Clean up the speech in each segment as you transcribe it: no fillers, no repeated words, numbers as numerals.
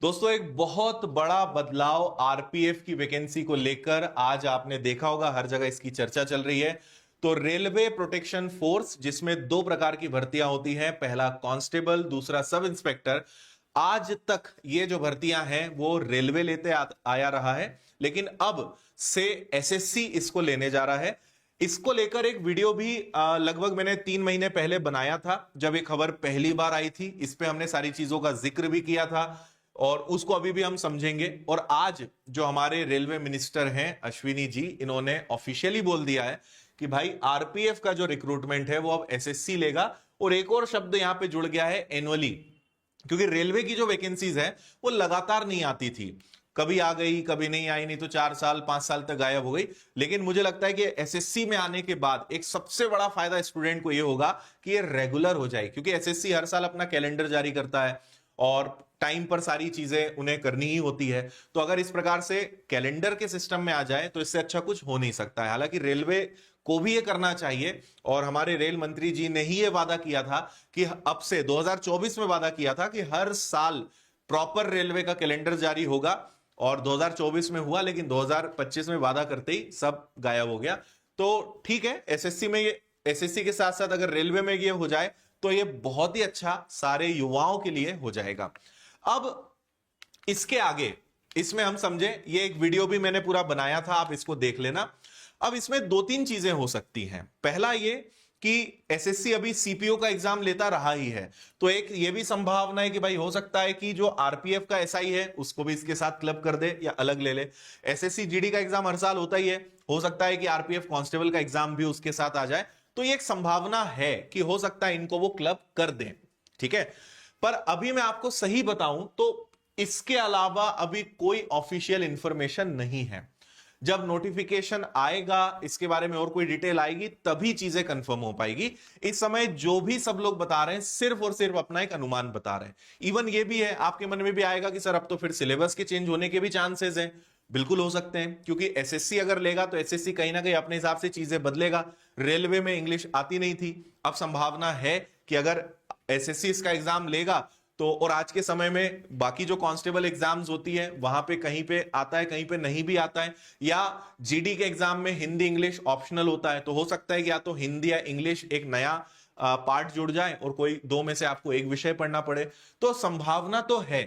दोस्तों एक बहुत बड़ा बदलाव आरपीएफ की वैकेंसी को लेकर आज आपने देखा होगा, हर जगह इसकी चर्चा चल रही है। तो रेलवे प्रोटेक्शन फोर्स, जिसमें दो प्रकार की भर्तियां होती हैं, पहला कांस्टेबल, दूसरा सब इंस्पेक्टर। आज तक ये जो भर्तियां हैं वो रेलवे लेते आया रहा है, लेकिन अब से एसएससी इसको लेने जा रहा है। इसको लेकर एक वीडियो भी लगभग मैंने 3 महीने पहले बनाया था, जब ये खबर पहली बार आई थी। इस पे हमने सारी चीजों का जिक्र भी किया था और उसको अभी भी हम समझेंगे। और आज जो हमारे रेलवे मिनिस्टर हैं अश्विनी जी, इन्होंने ऑफिशियली बोल दिया है कि भाई आरपीएफ का जो रिक्रूटमेंट है वो अब एसएससी लेगा। और एक और शब्द यहां पे जुड़ गया है, एनुअली, क्योंकि रेलवे की जो वैकेंसीज है वो लगातार नहीं आती थी, कभी आ गई कभी नहीं आई, नहीं तो 4 साल 5 साल तक गायब हो गई। लेकिन मुझे लगता है कि एसएससी में आने के बाद एक सबसे बड़ा फायदा स्टूडेंट को यह होगा कि ये रेगुलर हो जाए, क्योंकि एसएससी हर साल अपना कैलेंडर जारी करता है और टाइम पर सारी चीजें उन्हें करनी ही होती है। तो अगर इस प्रकार से कैलेंडर के सिस्टम में आ जाए तो इससे अच्छा कुछ हो नहीं सकता है। हालांकि रेलवे को भी ये करना चाहिए, और हमारे रेल मंत्री जी ने ही ये वादा किया था कि अब से 2024 में वादा किया था कि हर साल प्रॉपर रेलवे का कैलेंडर जारी होगा, और 2024 में हुआ, लेकिन 2025 में वादा करते ही सब गायब हो गया। तो ठीक है, एसएससी में ये, एसएससी के साथ साथ अगर रेलवे में ये हो जाए तो ये बहुत ही अच्छा सारे युवाओं के लिए हो जाएगा। अब इसके आगे इसमें हम समझे, ये एक वीडियो भी मैंने पूरा बनाया था, आप इसको देख लेना। अब इसमें दो तीन चीजें हो सकती हैं। पहला ये कि एसएससी अभी सीपीओ का एग्जाम लेता रहा ही है, तो एक ये भी संभावना है कि भाई हो सकता है कि जो आरपीएफ का एसआई है उसको भी इसके साथ क्लब कर दे या अलग ले ले। एसएससी जीडी का एग्जाम हर साल होता ही है, हो सकता है कि आरपीएफ कांस्टेबल का एग्जाम भी उसके साथ आ जाए। तो ये एक संभावना है कि हो सकता है इनको वो क्लब कर दें, ठीक है। पर अभी मैं आपको सही बताऊं तो इसके अलावा अभी कोई ऑफिशियल इंफॉर्मेशन नहीं है। जब नोटिफिकेशन आएगा, इसके बारे में और कोई डिटेल आएगी, तभी चीजें कंफर्म हो पाएगी। इस समय जो भी सब लोग बता रहे हैं सिर्फ और सिर्फ अपना एक अनुमान बता रहे हैं। इवन ये भी है, आपके मन में भी आएगा कि सर अब तो फिर सिलेबस के चेंज होने के भी चांसेस हैं। बिल्कुल हो सकते हैं, क्योंकि एसएससी अगर लेगा तो एसएससी कहीं ना कहीं अपने हिसाब से चीजें बदलेगा। रेलवे में इंग्लिश आती नहीं थी, अब संभावना है कि अगर एसएससी इसका एग्जाम लेगा तो, और आज के समय में बाकी जो कांस्टेबल एग्जाम्स होती है वहां पे कहीं पे आता है कहीं पे नहीं भी आता है, या जीडी के एग्जाम में हिंदी इंग्लिश ऑप्शनल होता है, तो हो सकता है कि या तो हिंदी या इंग्लिश एक नया पार्ट जुड़ जाए और कोई दो में से आपको एक विषय पढ़ना पड़े। तो संभावना तो है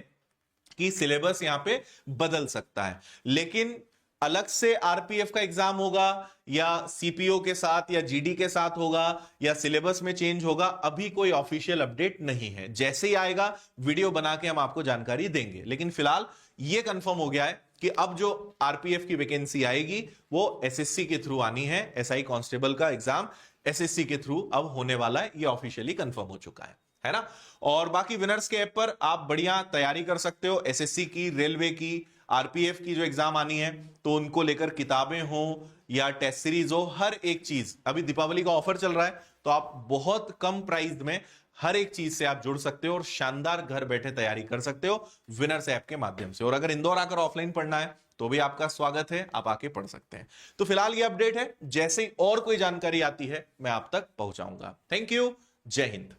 कि सिलेबस यहां पे बदल सकता है, लेकिन अलग से आरपीएफ का एग्जाम होगा या सीपीओ के साथ या जीडी के साथ होगा या सिलेबस में चेंज होगा, अभी कोई ऑफिशियल अपडेट नहीं है। जैसे ही आएगा वीडियो बना के हम आपको जानकारी देंगे। लेकिन फिलहाल यह कंफर्म हो गया है कि अब जो आरपीएफ की वैकेंसी आएगी वो एसएससी के थ्रू आनी है। एसआई कांस्टेबल का एग्जाम एसएससी के थ्रू अब होने वाला है, यह ऑफिशियली कंफर्म हो चुका है ना। और बाकी विनर्स के ऐप पर आप बढ़िया तैयारी कर सकते हो, एसएससी की, रेलवे की, आरपीएफ की जो एग्जाम आनी है, तो उनको लेकर किताबें हो या टेस्ट सीरीज हो, हर एक चीज, अभी दीपावली का ऑफर चल रहा है तो आप बहुत कम प्राइस में हर एक चीज से आप जुड़ सकते हो और शानदार घर बैठे तैयारी कर सकते हो विनर्स ऐप के माध्यम से। और अगर इंदौर आकर ऑफलाइन पढ़ना है तो भी आपका स्वागत है, आप आके पढ़ सकते हैं। तो फिलहाल ये अपडेट है, जैसे ही और कोई जानकारी आती है मैं आप तक पहुंचाऊंगा। थैंक यू, जय हिंद।